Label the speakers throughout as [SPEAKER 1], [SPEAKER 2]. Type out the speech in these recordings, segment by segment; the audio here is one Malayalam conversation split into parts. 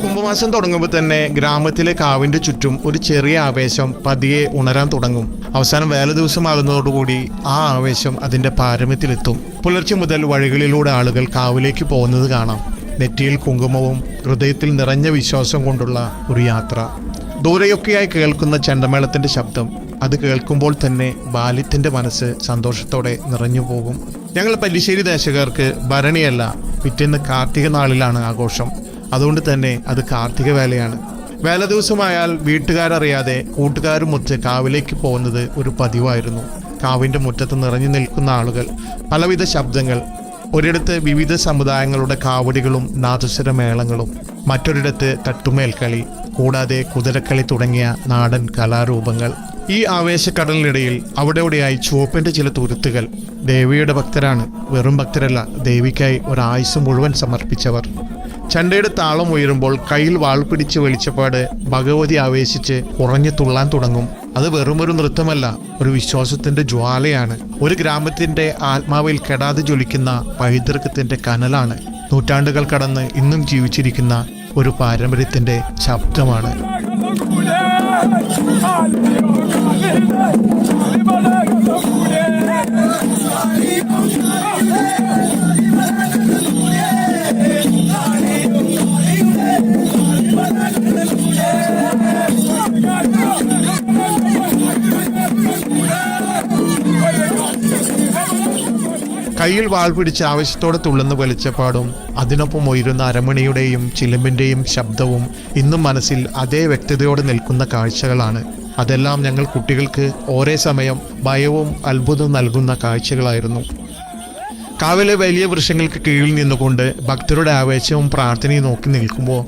[SPEAKER 1] കുംഭമാസം തുടങ്ങുമ്പോൾ തന്നെ ഗ്രാമത്തിലെ കാവിന്റെ ചുറ്റും ഒരു ചെറിയ ആവേശം പതിയെ ഉണരാൻ തുടങ്ങും. അവസാനം വേല ദിവസമാകുന്നതോടുകൂടി ആ ആവേശം അതിന്റെ പാരമ്യത്തിലെത്തും. പുലർച്ചെ മുതൽ വഴികളിലൂടെ ആളുകൾ കാവിലേക്ക് പോകുന്നത് കാണാം. നെറ്റിയിൽ കുങ്കുമവും ഹൃദയത്തിൽ നിറഞ്ഞ വിശ്വാസം കൊണ്ടുള്ള ഒരു യാത്ര. ദൂരെയൊക്കെയായി കേൾക്കുന്ന ചെണ്ടമേളത്തിന്റെ ശബ്ദം, അത് കേൾക്കുമ്പോൾ തന്നെ ബാല്യത്തിന്റെ മനസ്സ് സന്തോഷത്തോടെ നിറഞ്ഞു പോകും. ഞങ്ങൾ പല്ലിശ്ശേരി ദേശക്കാർക്ക് ഭരണിയല്ല, പിറ്റേന്ന് കാർത്തിക നാളിലാണ് ആഘോഷം. അതുകൊണ്ട് തന്നെ അത് കാർത്തിക വേലയാണ്. വേല ദിവസമായാൽ വീട്ടുകാരറിയാതെ കൂട്ടുകാരുമൊത്ത് കാവിലേക്ക് പോകുന്നത് ഒരു പതിവായിരുന്നു. കാവിൻ്റെ മുറ്റത്ത് നിറഞ്ഞു നിൽക്കുന്ന ആളുകൾ, പലവിധ ശബ്ദങ്ങൾ. ഒരിടത്ത് വിവിധ സമുദായങ്ങളുടെ കാവടികളും നാദസ്വര മേളങ്ങളും, മറ്റൊരിടത്ത് തട്ടുമേൽക്കളി, കൂടാതെ കുതിരക്കളി തുടങ്ങിയ നാടൻ കലാരൂപങ്ങൾ. ഈ ആവേശക്കടലിനിടയിൽ അവിടെയായി ചുവപ്പിൻ്റെ ചില തുരുത്തുകൾ. ദേവിയുടെ ഭക്തരാണ്, വെറും ഭക്തരല്ല, ദേവിക്കായി ഒരായുസ് മുഴുവൻ സമർപ്പിച്ചവർ. ചണ്ടയുടെ താളം ഉയരുമ്പോൾ കയ്യിൽ വാൾ പിടിച്ച് വലിച്ചപ്പാട് ഭഗവതി ആവേശിച്ച് ഉറഞ്ഞു തുള്ളാൻ തുടങ്ങും. അത് വെറുമൊരു നൃത്തമല്ല, ഒരു വിശ്വാസത്തിന്റെ ജ്വാലയാണ്. ഒരു ഗ്രാമത്തിന്റെ ആത്മാവിൽ കെടാതെ ജ്വലിക്കുന്ന പൈതൃകത്തിന്റെ കനലാണ്. നൂറ്റാണ്ടുകൾ കടന്ന് ഇന്നും ജീവിച്ചിരിക്കുന്ന ഒരു പാരമ്പര്യത്തിന്റെ ശബ്ദമാണ്. കയ്യിൽ വാൾ പിടിച്ച് ആവശ്യത്തോടെ തുള്ളുന്ന വെളിച്ചപ്പാടും അതിനൊപ്പം ഉയരുന്ന അരമണിയുടെയും ചിലമ്പിൻ്റെയും ശബ്ദവും ഇന്നും മനസ്സിൽ അതേ വ്യക്തതയോടെ നിൽക്കുന്ന കാഴ്ചകളാണ്. അതെല്ലാം ഞങ്ങൾ കുട്ടികൾക്ക് ഒരേ സമയം ഭയവും അത്ഭുതവും നൽകുന്ന കാഴ്ചകളായിരുന്നു. കാവിലെ വലിയ വൃക്ഷങ്ങൾക്ക് കീഴിൽ നിന്നുകൊണ്ട് ഭക്തരുടെ ആവേശവും പ്രാർത്ഥനയും നോക്കി നിൽക്കുമ്പോൾ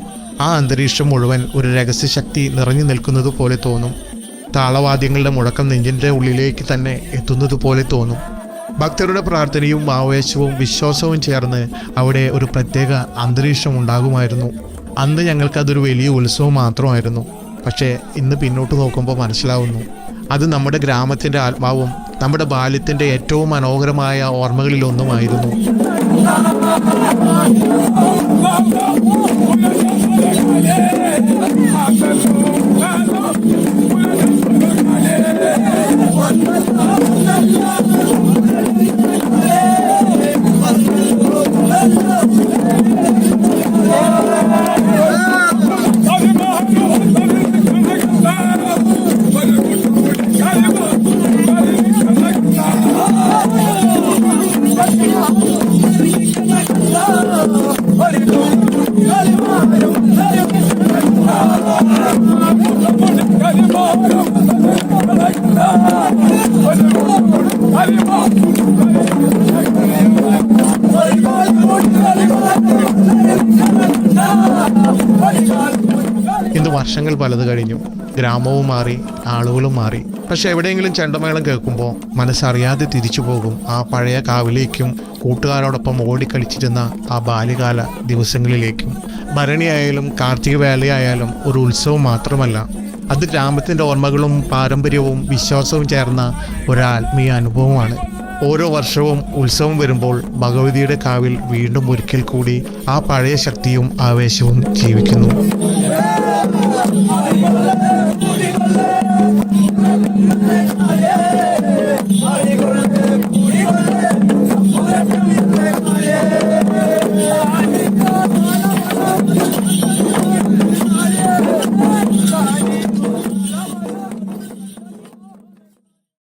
[SPEAKER 1] ആ അന്തരീക്ഷം മുഴുവൻ ഒരു രഹസ്യശക്തി നിറഞ്ഞു നിൽക്കുന്നത് പോലെ തോന്നും. താളവാദ്യങ്ങളുടെ മുഴക്കം നെഞ്ചിൻ്റെ ഉള്ളിലേക്ക് തന്നെ എത്തുന്നത് പോലെ തോന്നും. ഭക്തരുടെ പ്രാർത്ഥനയും ആവേശവും വിശ്വാസവും ചേർന്ന് അവിടെ ഒരു പ്രത്യേക അന്തരീക്ഷം ഉണ്ടാകുമായിരുന്നു. അന്ന് ഞങ്ങൾക്കതൊരു വലിയ ഉത്സവം മാത്രമായിരുന്നു. പക്ഷേ ഇന്ന് പിന്നോട്ട് നോക്കുമ്പോൾ മനസ്സിലാവുന്നു, അത് നമ്മുടെ ഗ്രാമത്തിൻ്റെ ആത്മാവും നമ്മുടെ ബാല്യത്തിൻ്റെ ഏറ്റവും മനോഹരമായ ഓർമ്മകളിലൊന്നുമായിരുന്നു. ഇന്ന് വർഷങ്ങൾ പലത് കഴിഞ്ഞു. ഗ്രാമവും മാറി, ആളുകളും മാറി. പക്ഷെ എവിടെയെങ്കിലും ചെണ്ടമേളം കേൾക്കുമ്പോൾ മനസ്സറിയാതെ തിരിച്ചു പോകും ആ പഴയ കാവിലേക്കും കൂട്ടുകാരോടൊപ്പം ഓടിക്കളിച്ചിരുന്ന ആ ബാല്യകാല ദിവസങ്ങളിലേക്കും. ഭരണിയായാലും കാർത്തിക വേലയായാലും ഒരു ഉത്സവം മാത്രമല്ല, അത് ഗ്രാമത്തിൻ്റെ ഓർമ്മകളും പാരമ്പര്യവും വിശ്വാസവും ചേർന്ന ഒരാത്മീയ അനുഭവമാണ്. ഓരോ വർഷവും ഉത്സവം വരുമ്പോൾ ഭഗവതിയുടെ കാവിൽ വീണ്ടും ഒരിക്കൽ കൂടി ആ പഴയ ശക്തിയും ആവേശവും ജീവിക്കുന്നു.